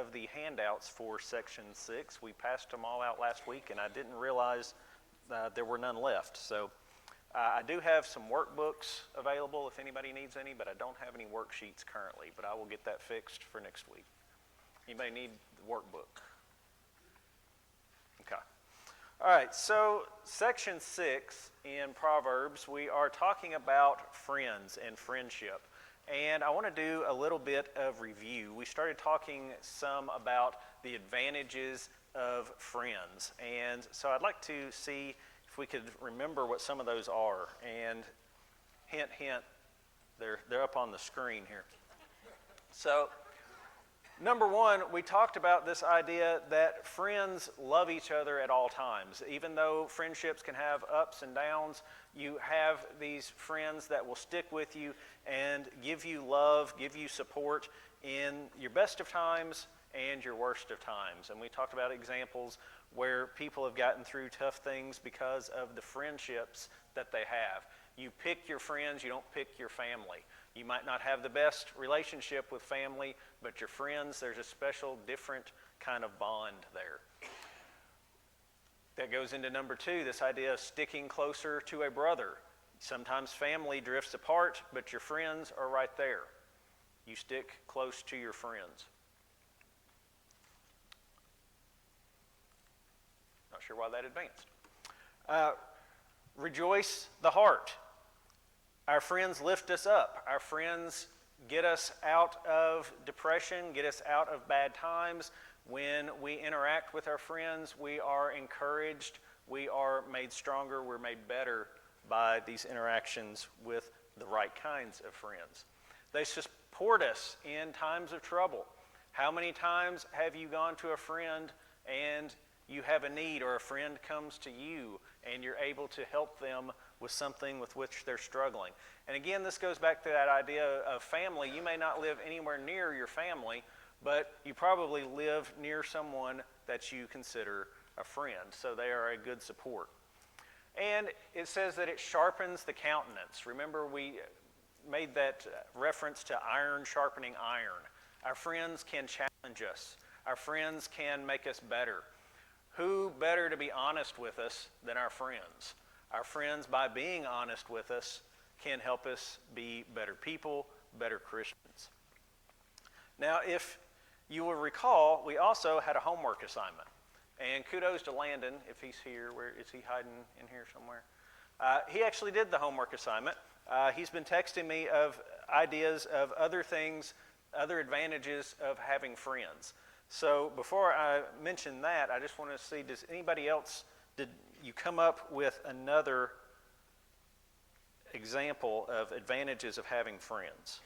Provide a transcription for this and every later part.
of the handouts for Section 6. We passed them all out last week, and I didn't realize there were none left. So I do have some workbooks available if anybody needs any, but I don't have any worksheets currently, but I will get that fixed for next week. Anybody need the workbook? Okay. All right, so Section 6 in Proverbs, we are talking about friends and friendship. And I want to do a little bit of review. We started talking some about the advantages of friends. And so I'd like to see if we could remember what some of those are. And hint, hint, they're up on the screen here. So number one, we talked about this idea that friends love each other at all times. Even though friendships can have ups and downs, you have these friends that will stick with you and give you love, give you support in your best of times and your worst of times. And we talked about examples where people have gotten through tough things because of the friendships that they have. You pick your friends, you don't pick your family. You might not have the best relationship with family, but your friends, there's a special, different kind of bond there. That goes into number two, this idea of sticking closer to a brother. Sometimes family drifts apart, but your friends are right there. You stick close to your friends. Not sure why that advanced. Rejoice the heart. Our friends lift us up. Our friends get us out of depression, get us out of bad times. When we interact with our friends, we are encouraged, we are made stronger, we're made better by these interactions with the right kinds of friends. They support us in times of trouble. How many times have you gone to a friend and you have a need, or a friend comes to you and you're able to help them with something with which they're struggling? And again, this goes back to that idea of family. You may not live anywhere near your family, but you probably live near someone that you consider a friend. So they are a good support. And it says that it sharpens the countenance. Remember, we made that reference to iron sharpening iron. Our friends can challenge us. Our friends can make us better. Who better to be honest with us than our friends? Our friends, by being honest with us, can help us be better people, better Christians. Now, if you will recall, we also had a homework assignment. And kudos to Landon, if he's here. Where is he, hiding in here somewhere? He actually did the homework assignment. He's been texting me of ideas of other things, other advantages of having friends. So before I mention that, I just want to see, does anybody else, did you come up with another example of advantages of having friends?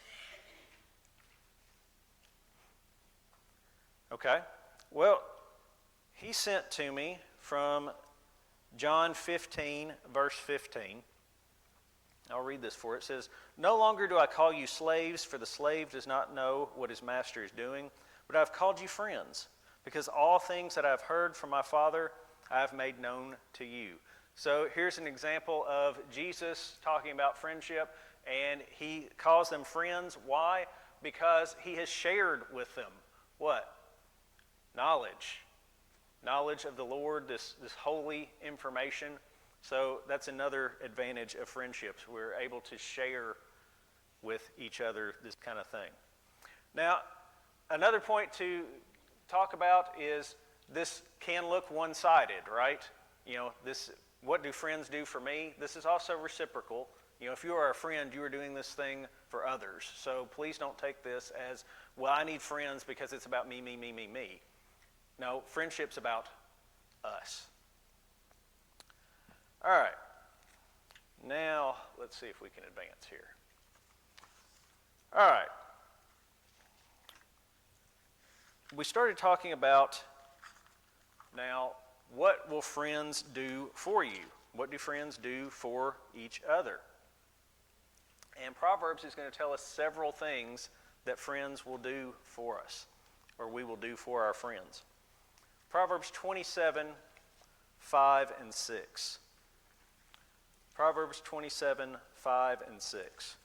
Okay. Well, he sent to me from John 15, verse 15. I'll read this for it. It says, "No longer do I call you slaves, for the slave does not know what his master is doing, but I've called you friends, because all things that I've heard from my Father I have made known to you." So here's an example of Jesus talking about friendship, and he calls them friends. Why? Because he has shared with them what? Knowledge. Knowledge of the Lord, this holy information. So that's another advantage of friendships. We're able to share with each other this kind of thing. Now, another point to talk about is this can look one-sided, right? You know, this, what do friends do for me? This is also reciprocal. You know, if you are a friend, you are doing this thing for others. So please don't take this as, well, I need friends because it's about me, me, me, me, me. No, friendship's about us. All right. Now, let's see if we can advance here. All right. We started talking about, now, what will friends do for you? What do friends do for each other? And Proverbs is going to tell us several things that friends will do for us, or we will do for our friends. Proverbs 27, 5 and 6. Proverbs 27, 5 and 6.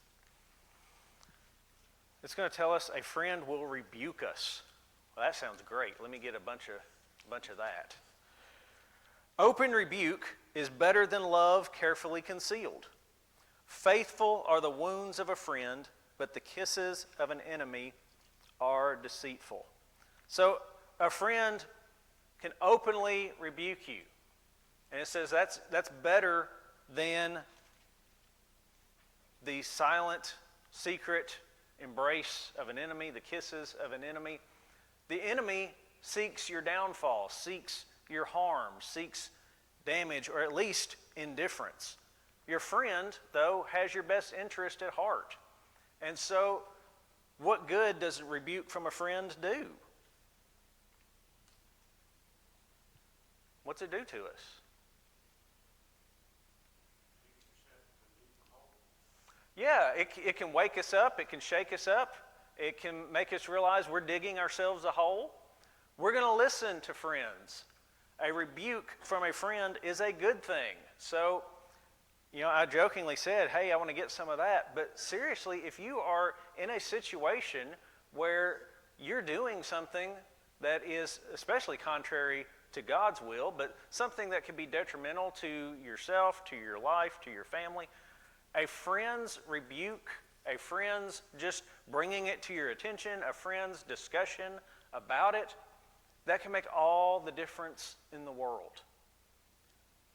It's going to tell us a friend will rebuke us Well, that sounds great. Let me get a bunch of that. Open rebuke is better than love carefully concealed. Faithful are the wounds of a friend, but the kisses of an enemy are deceitful. So a friend can openly rebuke you. And it says that's better than the silent, secret embrace of an enemy, the kisses of an enemy. The enemy seeks your downfall, seeks your harm, seeks damage, or at least indifference. Your friend, though, has your best interest at heart. And so, what good does a rebuke from a friend do? What's it do to us? Yeah, it can wake us up. It can shake us up. It can make us realize we're digging ourselves a hole. We're going to listen to friends. A rebuke from a friend is a good thing. So, I jokingly said, hey, I want to get some of that. But seriously, if you are in a situation where you're doing something that is especially contrary to God's will, but something that can be detrimental to yourself, to your life, to your family, a friend's rebuke, a friend's just bringing it to your attention, a friend's discussion about it, that can make all the difference in the world.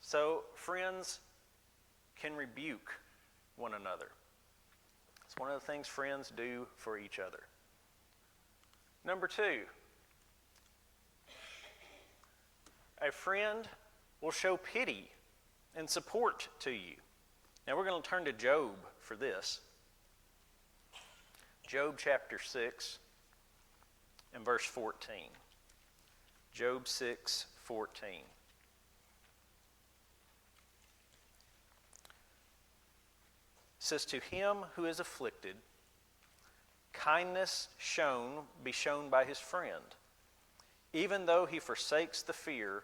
So friends can rebuke one another. It's one of the things friends do for each other. Number 2, a friend will show pity and support to you. Now we're going to turn to Job for this. Job chapter 6 and verse 14. Job 6:14. Says, to him who is afflicted, kindness be shown by his friend, even though he forsakes the fear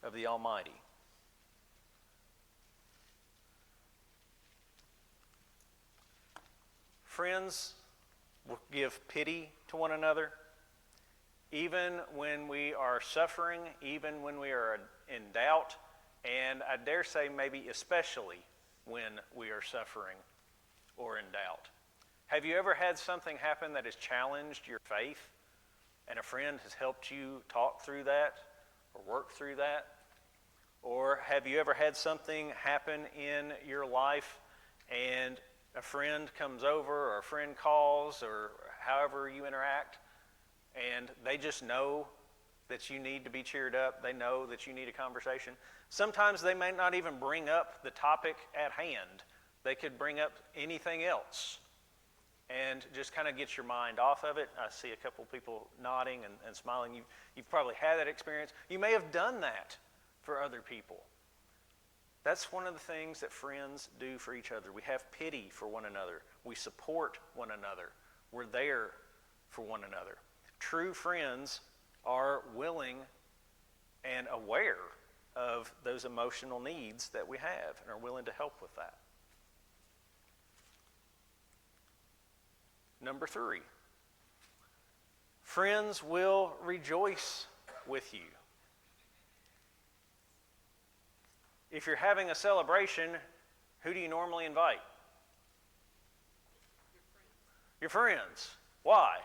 of the Almighty. Friends will give pity to one another, even when we are suffering, even when we are in doubt, and I dare say maybe especially when we are suffering or in doubt. Have you ever had something happen that has challenged your faith, and a friend has helped you talk through that or work through that? Or have you ever had something happen in your life and a friend comes over or a friend calls or however you interact, and they just know that you need to be cheered up, they know that you need a conversation? Sometimes they may not even bring up the topic at hand. They could bring up anything else and just kind of get your mind off of it. I see a couple people nodding and smiling. You've probably had that experience. You may have done that for other people. That's one of the things that friends do for each other. We have pity for one another. We support one another. We're there for one another. True friends are willing and aware of those emotional needs that we have and are willing to help with that. Number 3, friends will rejoice with you. If you're having a celebration, who do you normally invite? Your friends. Why?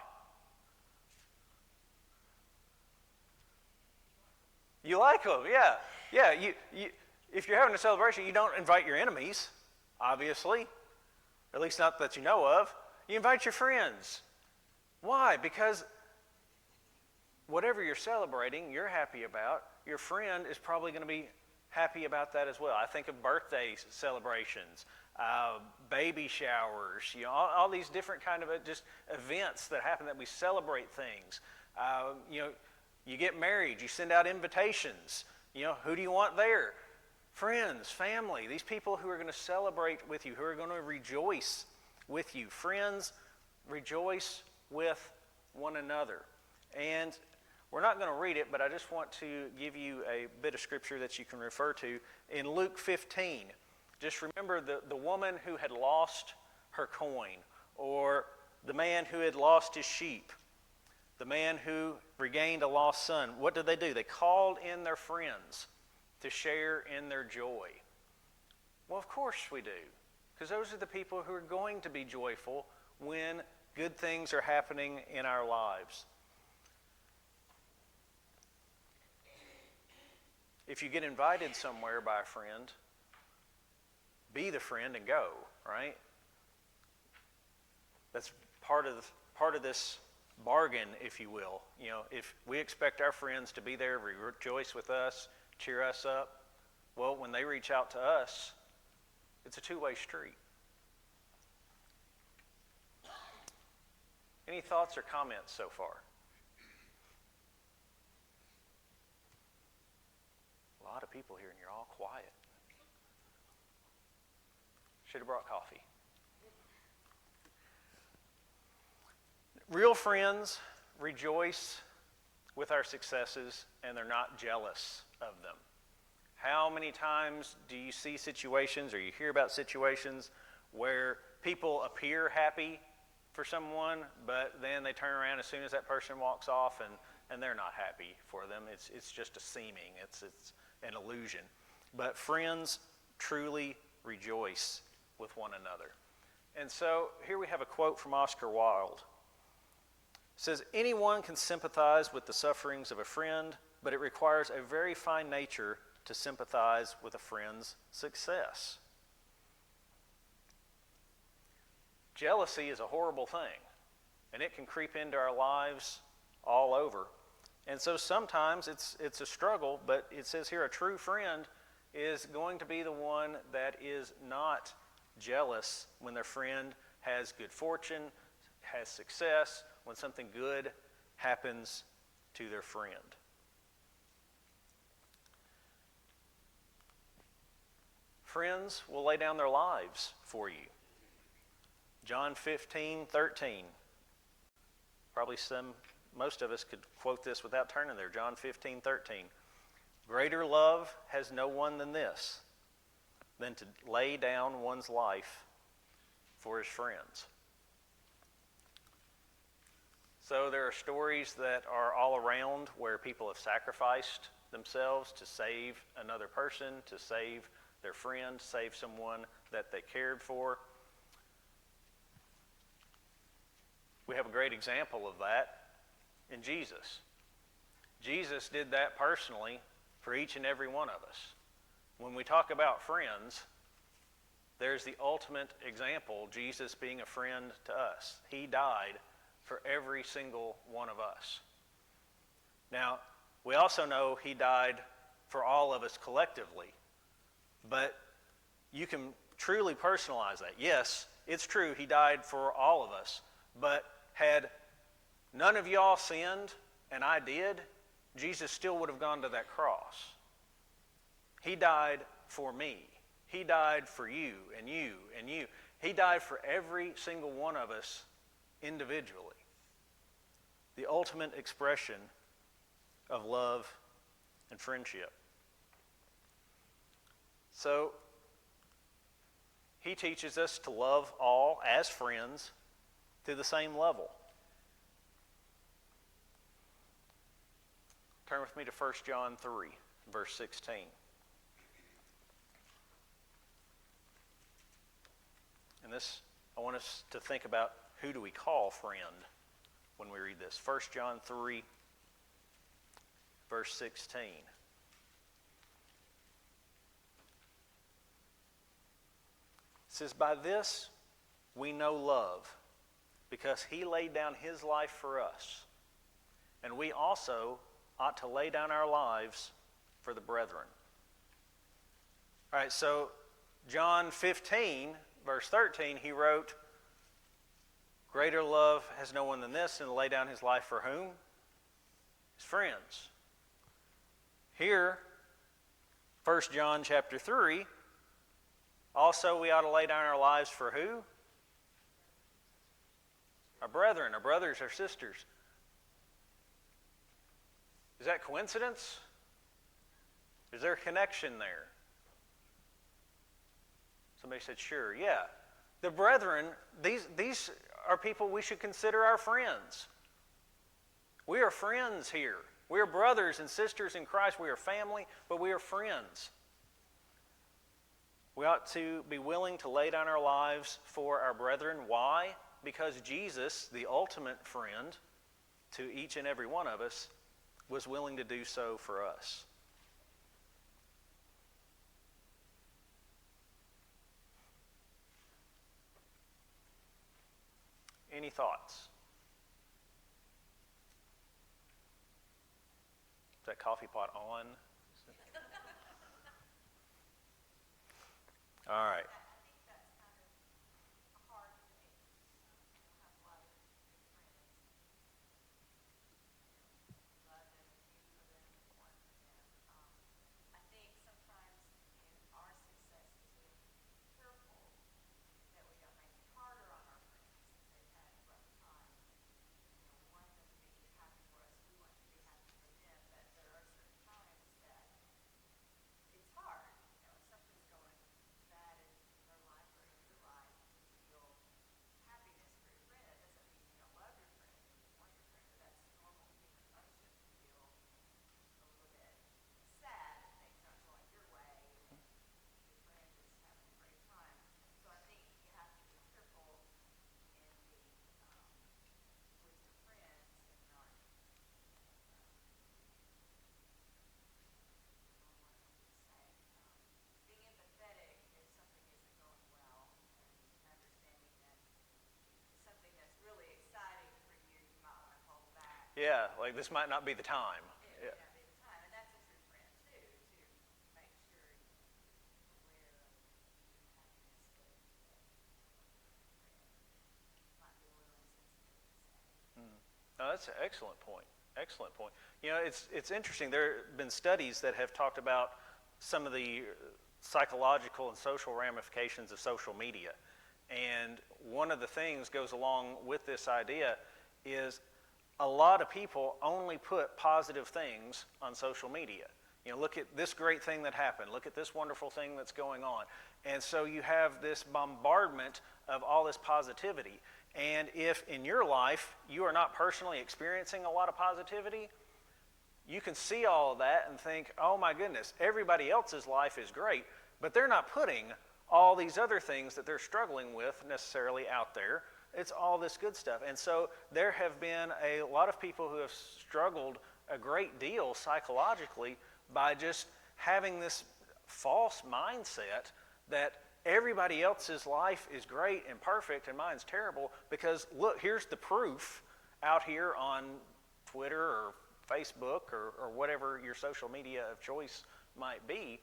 You like them, yeah. Yeah, you, if you're having a celebration, you don't invite your enemies, obviously. At least not that you know of. You invite your friends. Why? Because whatever you're celebrating, you're happy about, your friend is probably going to be happy about that as well. I think of birthday celebrations, baby showers, all these different kind of just events that happen that we celebrate things. You get married, you send out invitations. Who do you want there? Friends, family, these people who are going to celebrate with you, who are going to rejoice with you. Friends, rejoice with one another. And we're not going to read it, but I just want to give you a bit of scripture that you can refer to. In Luke 15, just remember the woman who had lost her coin, or the man who had lost his sheep. The man who regained a lost son, what did they do? They called in their friends to share in their joy. Well, of course we do, because those are the people who are going to be joyful when good things are happening in our lives. If you get invited somewhere by a friend, be the friend and go, right? That's part of this bargain, if you will. You know, if we expect our friends to be there, rejoice with us, cheer us up, well, when they reach out to us, it's a two-way street. Any thoughts or comments so far? A lot of people here and you're all quiet. Should have brought coffee. Real friends rejoice with our successes and they're not jealous of them. How many times do you see situations or you hear about situations where people appear happy for someone, but then they turn around as soon as that person walks off and they're not happy for them. It's just a seeming. It's an illusion. But friends truly rejoice with one another. And so here we have a quote from Oscar Wilde. It says, anyone can sympathize with the sufferings of a friend, but it requires a very fine nature to sympathize with a friend's success. Jealousy is a horrible thing, and it can creep into our lives all over. And so sometimes it's a struggle, but it says here a true friend is going to be the one that is not jealous when their friend has good fortune, has success, when something good happens to their friend. Friends will lay down their lives for you. John 15:13. Probably most of us could quote this without turning there. John 15:13. Greater love has no one than this, than to lay down one's life for his friends. So there are stories that are all around where people have sacrificed themselves to save another person, to save their friend, save someone that they cared for. We have a great example of that in Jesus. Jesus did that personally for each and every one of us. When we talk about friends, there's the ultimate example, Jesus being a friend to us. He died for every single one of us. Now, we also know he died for all of us collectively, but you can truly personalize that. Yes, it's true, he died for all of us, but had none of y'all sinned and I did, Jesus still would have gone to that cross. He died for me. He died for you and you and you. He died for every single one of us individually. The ultimate expression of love and friendship. So, he teaches us to love all as friends to the same level. Turn with me to 1 John 3, verse 16. And this, I want us to think about, who do we call friend when we read this? 1 John 3, verse 16. It says, by this we know love, because he laid down his life for us, and we also ought to lay down our lives for the brethren. All right, so John 15, verse 13, he wrote, greater love has no one than this, and to lay down his life for whom? His friends. Here, 1 John chapter 3, also we ought to lay down our lives for who? Our brethren, our brothers, our sisters. Is that coincidence? Is there a connection there? Somebody said, sure, yeah. The brethren, these are people we should consider our friends. We are friends here. We are brothers and sisters in Christ. We are family, but we are friends. We ought to be willing to lay down our lives for our brethren. Why? Because Jesus, the ultimate friend to each and every one of us, was willing to do so for us. Any thoughts? Is that coffee pot on? All right. Yeah, like this might not be the time. Yeah. No, that's an excellent point. Excellent point. You know, it's interesting. There have been studies that have talked about some of the psychological and social ramifications of social media. And one of the things goes along with this idea is a lot of people only put positive things on social media. You know, look at this great thing that happened. Look at this wonderful thing that's going on. And so you have this bombardment of all this positivity. And if in your life you are not personally experiencing a lot of positivity, you can see all of that and think, oh my goodness, everybody else's life is great, but they're not putting all these other things that they're struggling with necessarily out there. It's all this good stuff. And so there have been a lot of people who have struggled a great deal psychologically by just having this false mindset that everybody else's life is great and perfect and mine's terrible, because look, here's the proof out here on Twitter or Facebook or whatever your social media of choice might be.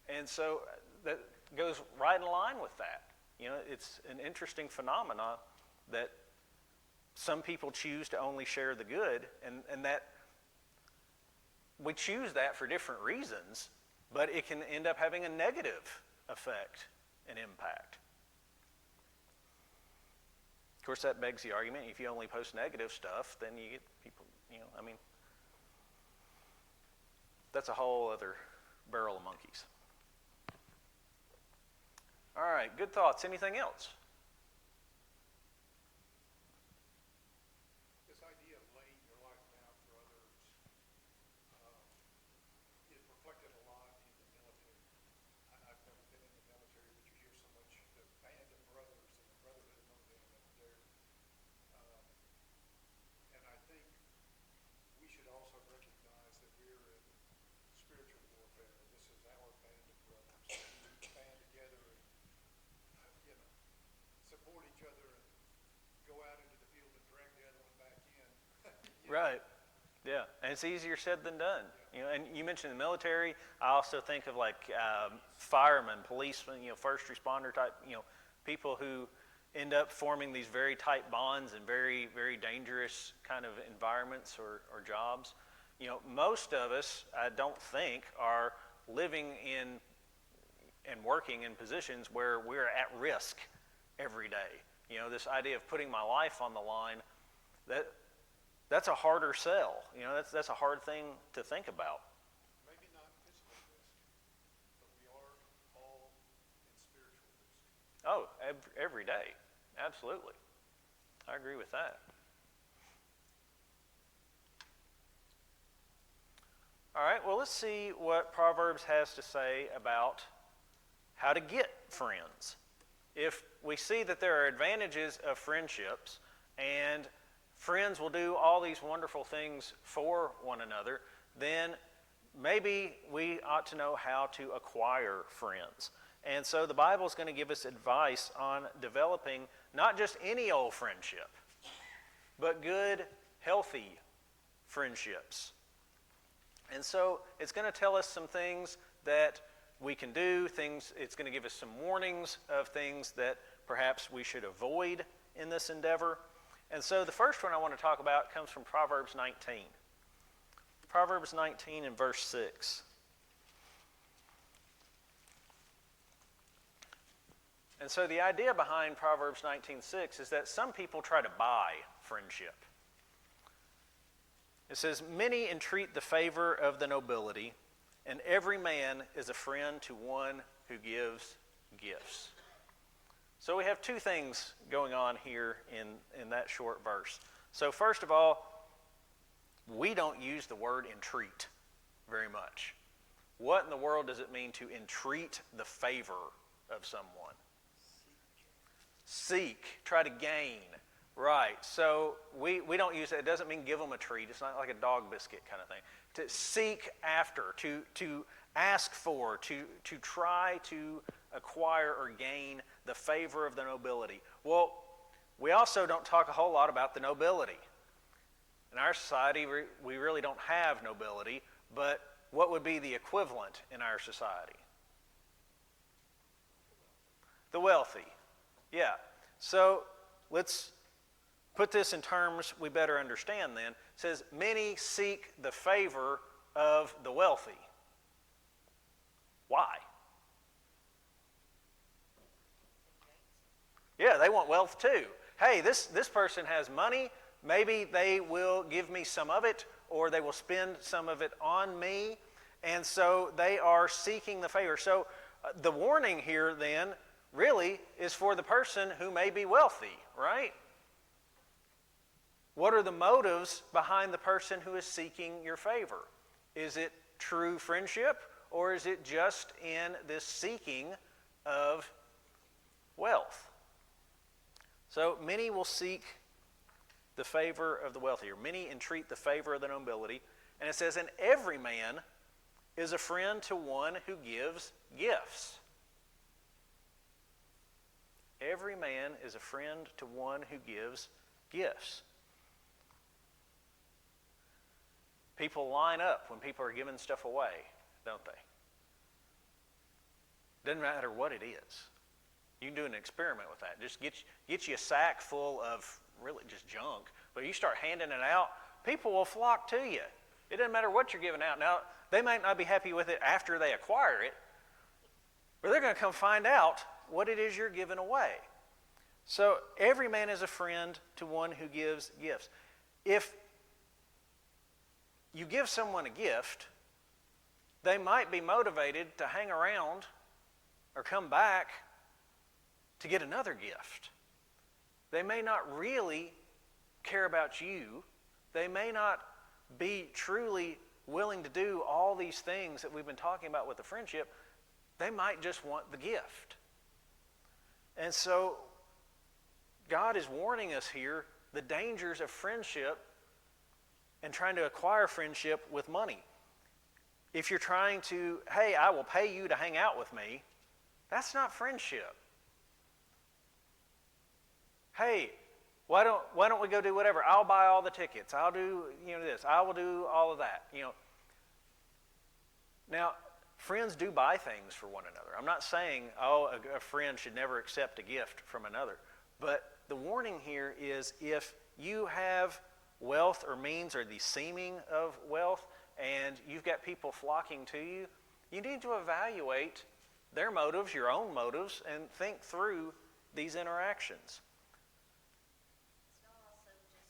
And so that goes right in line with that. You know, it's an interesting phenomena that some people choose to only share the good, and that we choose that for different reasons, but it can end up having a negative effect and impact. Of course, that begs the argument, if you only post negative stuff, then you get people, you know, I mean, that's a whole other barrel of monkeys. All right, good thoughts. Anything else? This idea of laying your life down for others is reflected a lot in the military. I've never been in the military, but you hear so much the band of brothers and the brotherhood among them, and I think we should also recognize that we're in spiritual warfare. This is our band of brothers. We band together and support each other and go out into the field and drag the other one back in. Right. Yeah, and it's easier said than done. You know, and you mentioned the military. I also think of like firemen, policemen, you know, first responder type, you know, people who end up forming these very tight bonds in very, very dangerous kind of environments or jobs. You know, most of us, I don't think, are living in and working in positions where we're at risk every day. You know, this idea of putting my life on the line, that's a harder sell. You know, that's a hard thing to think about. Maybe not physical risk, but we are all in spiritual risk. Oh, every day. Absolutely. I agree with that. All right, well, let's see what Proverbs has to say about how to get friends. If we see that there are advantages of friendships, and friends will do all these wonderful things for one another, then maybe we ought to know how to acquire friends. And so the Bible is going to give us advice on developing not just any old friendship, but good, healthy friendships. And so it's going to tell us some things that we can do, it's going to give us some warnings of things that perhaps we should avoid in this endeavor. And so the first one I want to talk about comes from Proverbs 19. Proverbs 19 and verse 6. And so the idea behind Proverbs 19:6 is that some people try to buy friendship. It says, "Many entreat the favor of the nobility, and every man is a friend to one who gives gifts." So we have two things going on here in that short verse. So first of all, we don't use the word entreat very much. What in the world does it mean to entreat the favor of someone? Seek, try to gain. Right, so we don't use that. It doesn't mean give them a treat. It's not like a dog biscuit kind of thing. To seek after, to ask for, to try to acquire or gain the favor of the nobility. Well, we also don't talk a whole lot about the nobility. In our society, we really don't have nobility, but what would be the equivalent in our society? The wealthy. Yeah, so let's put this in terms we better understand then. It says, many seek the favor of the wealthy. Why? Yeah, they want wealth too. Hey, this person has money. Maybe they will give me some of it, or they will spend some of it on me. And so they are seeking the favor. So the warning here then really is for the person who may be wealthy, right? What are the motives behind the person who is seeking your favor? Is it true friendship, or is it just in this seeking of wealth? So many will seek the favor of the wealthy, or many entreat the favor of the nobility. And it says, and every man is a friend to one who gives gifts. Every man is a friend to one who gives gifts. People line up when people are giving stuff away, don't they? Doesn't matter what it is. You can do an experiment with that. Just get you a sack full of really just junk, but you start handing it out, people will flock to you. It doesn't matter what you're giving out. Now, they might not be happy with it after they acquire it, but they're going to come find out what it is you're giving away. So every man is a friend to one who gives gifts. If you give someone a gift, they might be motivated to hang around or come back to get another gift. They may not really care about you. They may not be truly willing to do all these things that we've been talking about with the friendship. They might just want the gift. And so God is warning us here the dangers of friendship and trying to acquire friendship with money. If you're trying to, hey, I will pay you to hang out with me, that's not friendship. Hey, why don't we go do whatever? I'll buy all the tickets. I'll do this. I will do all of that. Now, friends do buy things for one another. I'm not saying, a friend should never accept a gift from another. But the warning here is if you have wealth or means or the seeming of wealth and you've got people flocking to you, you need to evaluate their motives, your own motives, and think through these interactions. It's not also just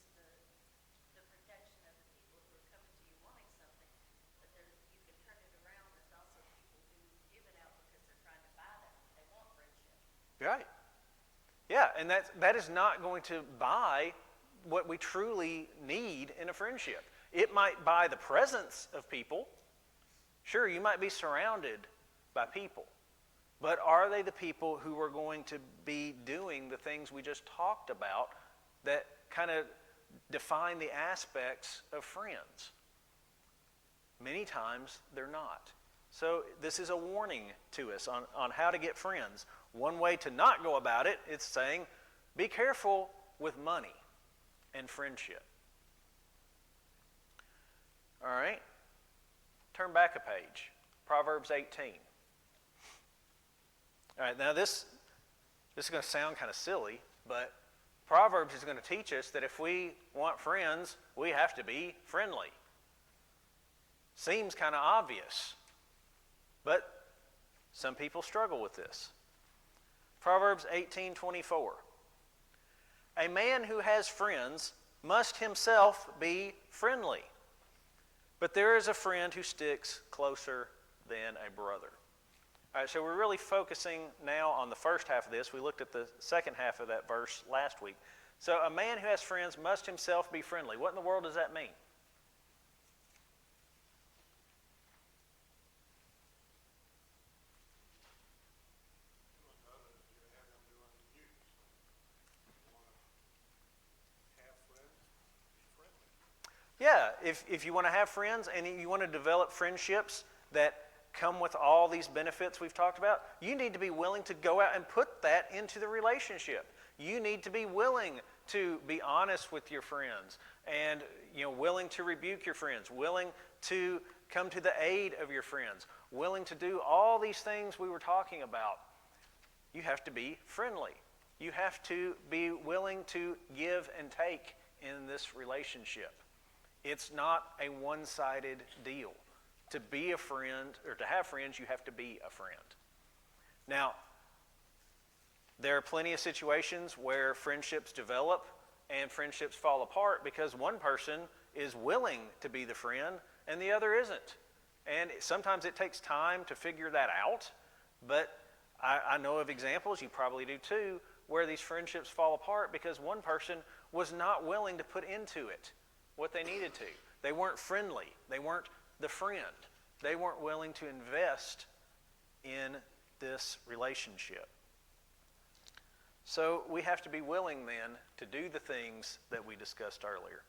the protection of the people who are coming to you wanting something, but you can turn it around. There's also people who give it out because they're trying to buy that. They want friendship. Right. Yeah, and that is not going to buy what we truly need in a friendship. It might buy the presence of people, Sure, you might be surrounded by people, but are they the people who are going to be doing the things we just talked about that kind of define the aspects of friends? Many times they're not. So this is a warning to us on how to get friends. One way to not go about it is saying, be careful with money and friendship. All right? Turn back a page. Proverbs 18. All right, now this is going to sound kind of silly, but Proverbs is going to teach us that if we want friends, we have to be friendly. Seems kind of obvious, but some people struggle with this. Proverbs 18:24. A man who has friends must himself be friendly, but there is a friend who sticks closer than a brother. All right, so we're really focusing now on the first half of this. We looked at the second half of that verse last week. So a man who has friends must himself be friendly. What in the world does that mean? Yeah, if you want to have friends and you want to develop friendships that come with all these benefits we've talked about, you need to be willing to go out and put that into the relationship. You need to be willing to be honest with your friends and willing to rebuke your friends, willing to come to the aid of your friends, willing to do all these things we were talking about. You have to be friendly. You have to be willing to give and take in this relationship. It's not a one-sided deal. To be a friend, or to have friends, you have to be a friend. Now, there are plenty of situations where friendships develop and friendships fall apart because one person is willing to be the friend and the other isn't. And sometimes it takes time to figure that out, but I know of examples, you probably do too, where these friendships fall apart because one person was not willing to put into it what they needed to. They weren't friendly. They weren't the friend. They weren't willing to invest in this relationship. So we have to be willing then to do the things that we discussed earlier.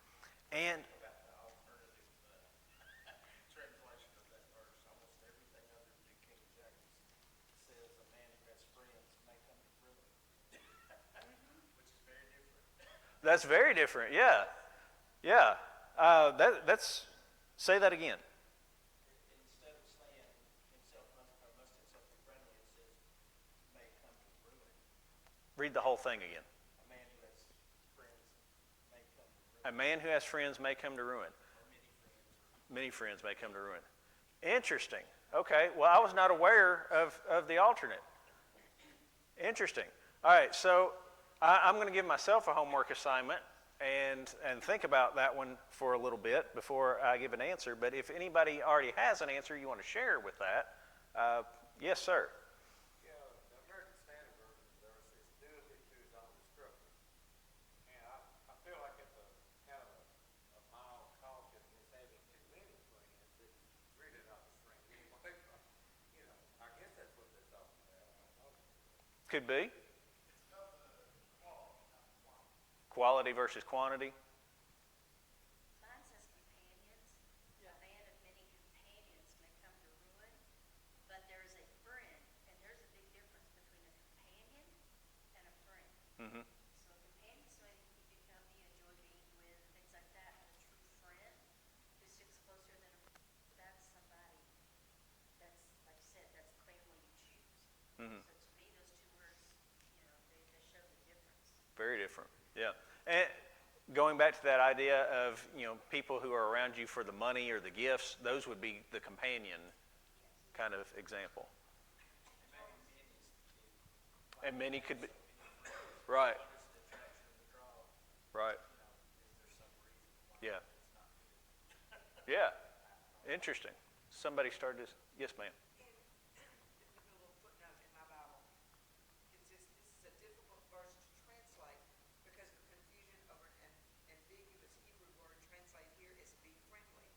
And Translation of that verse, almost everything other than New King James says a man who has friends may come to ruin, which is very different. that's very different, yeah. Yeah. That's say that again. Instead of saying must himself be friendly, it says may come to ruin. Read the whole thing again. A man who has friends may come to ruin. A man who has friends may come to ruin. Or Many friends may come to ruin. Interesting. Okay, well, I was not aware of the alternate. Interesting. All right, so I'm going to give myself a homework assignment and think about that one for a little bit before I give an answer. But if anybody already has an answer you want to share with that, yes, sir. Yeah, the American Standard Version there says duty to his own destruction. And I feel like it's a kind of a mild caution is having too many friends. It's really not a friend anyway. I guess that's what they're talking about. I don't know. Could be. Quality versus quantity. Mine says companions. A man of many companions may come to ruin, but there is a friend, and there's a big difference between a companion and a friend. Mm-hmm. So a companion is somebody who keep you company, enjoy being with, things like that. And a true friend who sticks closer than that's somebody that's, like you said, that's the family you choose. Mm-hmm. So to me, those two words, they show the difference. Very different. Yeah. And going back to that idea of, people who are around you for the money or the gifts, those would be the companion kind of example. And many could be. Right. Right. Yeah. Yeah. Interesting. Somebody started this. Yes, ma'am. A little footnote in my Bible. This is a difficult verse to translate because of confusion over an ambiguous Hebrew word translated here as be friendly.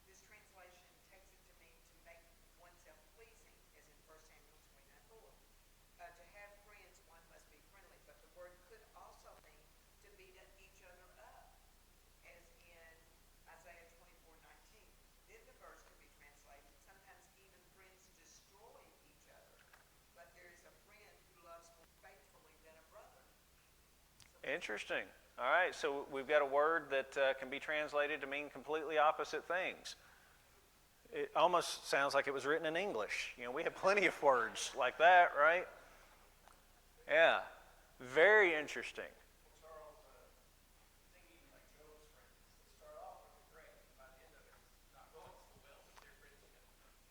This translation takes it to mean to make Interesting. All right, so we've got a word that can be translated to mean completely opposite things. It almost sounds like it was written in English. You know, we have plenty of words like that, right? Yeah, very interesting. Charles, thinking like Job's friends, they start off really great, and by the end of it, it's not going so well with their friendship.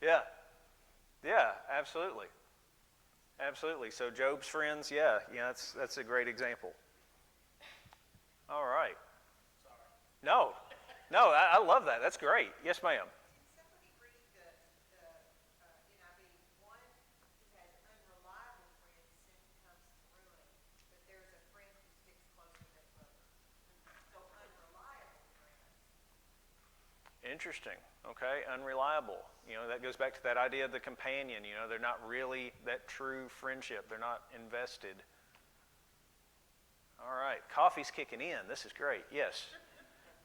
Yeah, yeah, absolutely. Absolutely. So Job's friends, yeah, that's a great example. All right. Sorry. No, I love that. That's great. Yes, ma'am. Can somebody read the NIV? One who has unreliable friends soon comes to ruin, but there's a friend who sticks closer than brother. So unreliable friends. Interesting. Okay, unreliable. You know, that goes back to that idea of the companion. You know, they're not really that true friendship. They're not invested. All right, coffee's kicking in. This is great. Yes.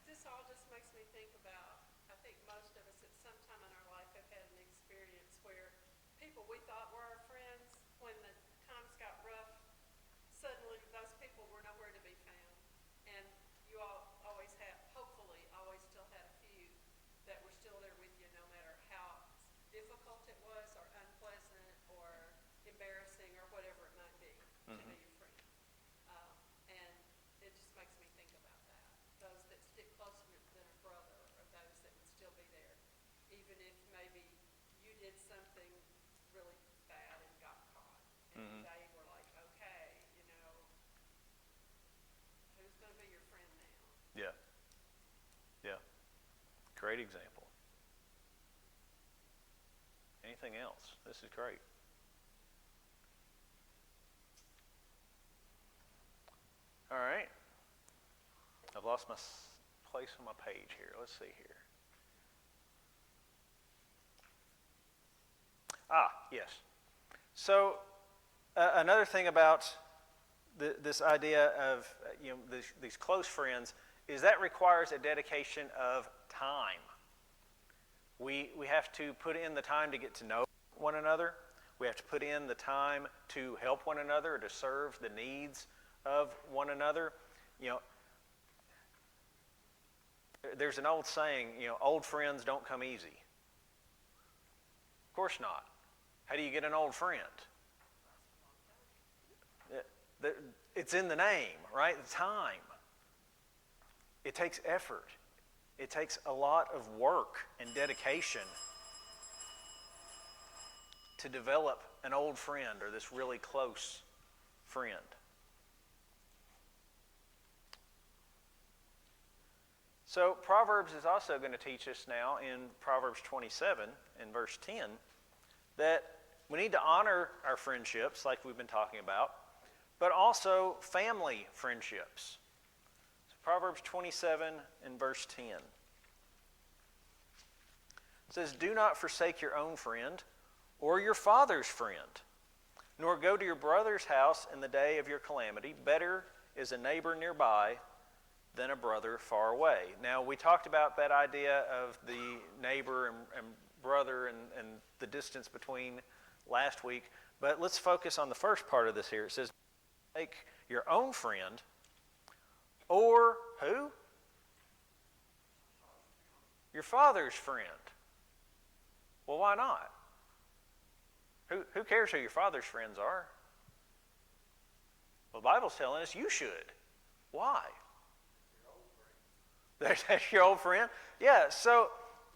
This all just makes me think about, I think most of us at some time in our life have had an experience where people we thought were our friends, when the times got rough, suddenly those people were nowhere to be found. And you all always have, hopefully, always still had a few that were still there with you no matter how difficult it was or unpleasant or embarrassing or whatever it might be to be your friend. And it just makes me think about that. Those that stick closer than a brother, or those that would still be there, even if maybe you did something really bad and got caught, and they were like, okay, you know, who's going to be your friend now? Yeah. Yeah. Great example. Anything else? This is great. All right. I've lost my place on my page here. Let's see here. Yes. So another thing about this idea of these close friends is that requires a dedication of time. We have to put in the time to get to know one another. We have to put in the time to help one another, to serve the needs of one another. You know, there's an old saying, old friends don't come easy. Of course not. How do you get an old friend? It's in the name, right? The time. It takes effort. It takes a lot of work and dedication to develop an old friend or this really close friend. So Proverbs is also going to teach us now in Proverbs 27 in verse 10 that we need to honor our friendships like we've been talking about, but also family friendships. So Proverbs 27 in verse 10 says, "Do not forsake your own friend or your father's friend, nor go to your brother's house in the day of your calamity. Better is a neighbor nearby than a brother far away." Now, we talked about that idea of the neighbor and brother and the distance between last week, but let's focus on the first part of this here. It says, take your own friend, or who? Your father's friend. Well, why not? Who cares who your father's friends are? Well, the Bible's telling us you should. Why? That's your old friend? Yeah, so,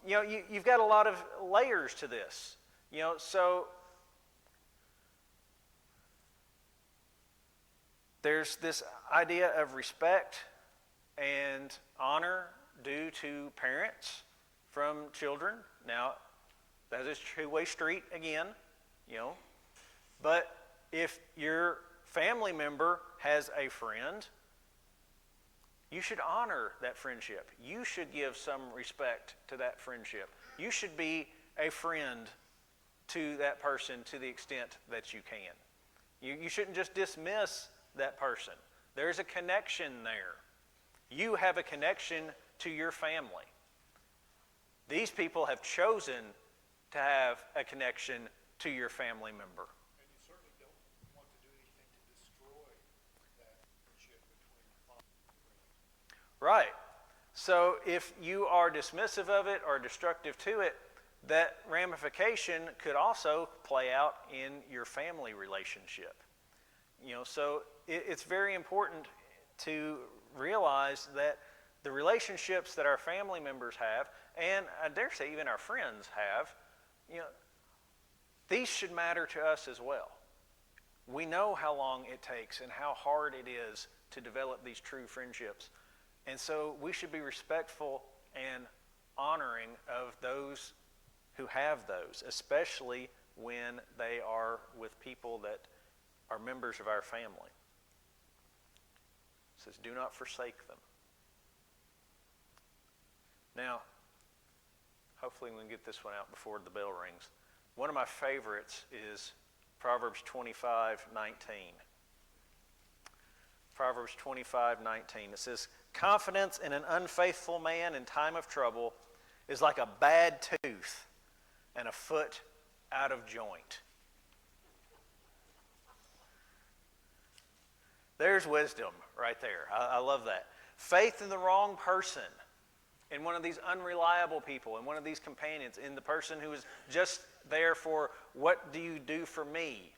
you've got a lot of layers to this. So there's this idea of respect and honor due to parents from children. Now, that is a two-way street again, But if your family member has a friend, you should honor that friendship. You should give some respect to that friendship. You should be a friend to that person to the extent that you can. You shouldn't just dismiss that person. There's a connection there. You have a connection to your family. These people have chosen to have a connection to your family member. And you certainly don't want to do anything to destroy that friendship between Right. So if you are dismissive of it or destructive to it, that ramification could also play out in your family relationship. So it's very important to realize that the relationships that our family members have, and I dare say even our friends have, these should matter to us as well. We know how long it takes and how hard it is to develop these true friendships. And so we should be respectful and honoring of those who have those, especially when they are with people that are members of our family. It says, do not forsake them. Now, hopefully we can get this one out before the bell rings. One of my favorites is Proverbs 25:19. Proverbs 25:19. It says, confidence in an unfaithful man in time of trouble is like a bad tooth and a foot out of joint. There's wisdom right there. I love that. Faith in the wrong person, in one of these unreliable people, in one of these companions, in the person who is just there for, what do you do for me?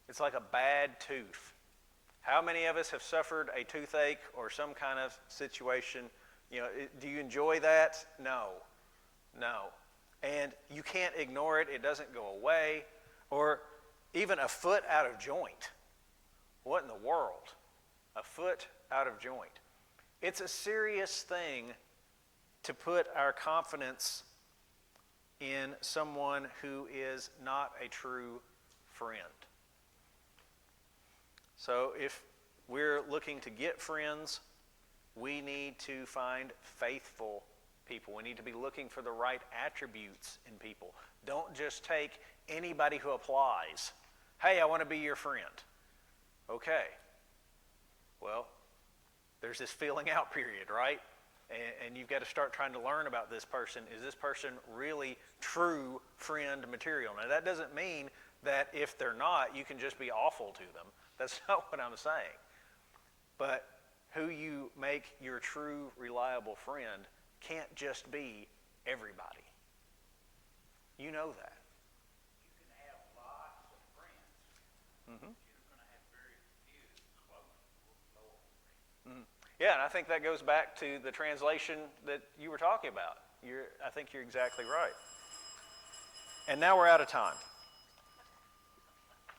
It's like a bad tooth. How many of us have suffered a toothache or some kind of situation? Do you enjoy that? No. And you can't ignore it. It doesn't go away. Or even a foot out of joint. What in the world? A foot out of joint. It's a serious thing to put our confidence in someone who is not a true friend. So if we're looking to get friends, we need to find faithful people. We need to be looking for the right attributes in people. Don't just take anybody who applies. Hey, I want to be your friend. Okay. Well, there's this feeling out period, right? And you've got to start trying to learn about this person. Is this person really true friend material? Now, that doesn't mean that if they're not, you can just be awful to them. That's not what I'm saying. But who you make your true, reliable friend can't just be everybody. You know that. You can have lots of friends. Mm-hmm. You're going to have very few close, loyal friends. Yeah, and I think that goes back to the translation that you were talking about. I think you're exactly right. And now we're out of time.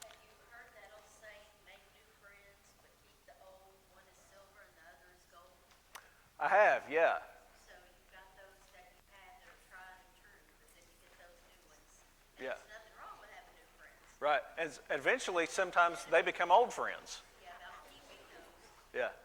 Have you heard that old saying, make new friends, but keep the old, one is silver and the other is gold? I have, yeah. So you've got those that you had that are tried and true, but then you get those new ones. And Yeah. there's nothing wrong with having new friends. Right. As eventually, sometimes they become old friends. Yeah, about keeping those. Yeah.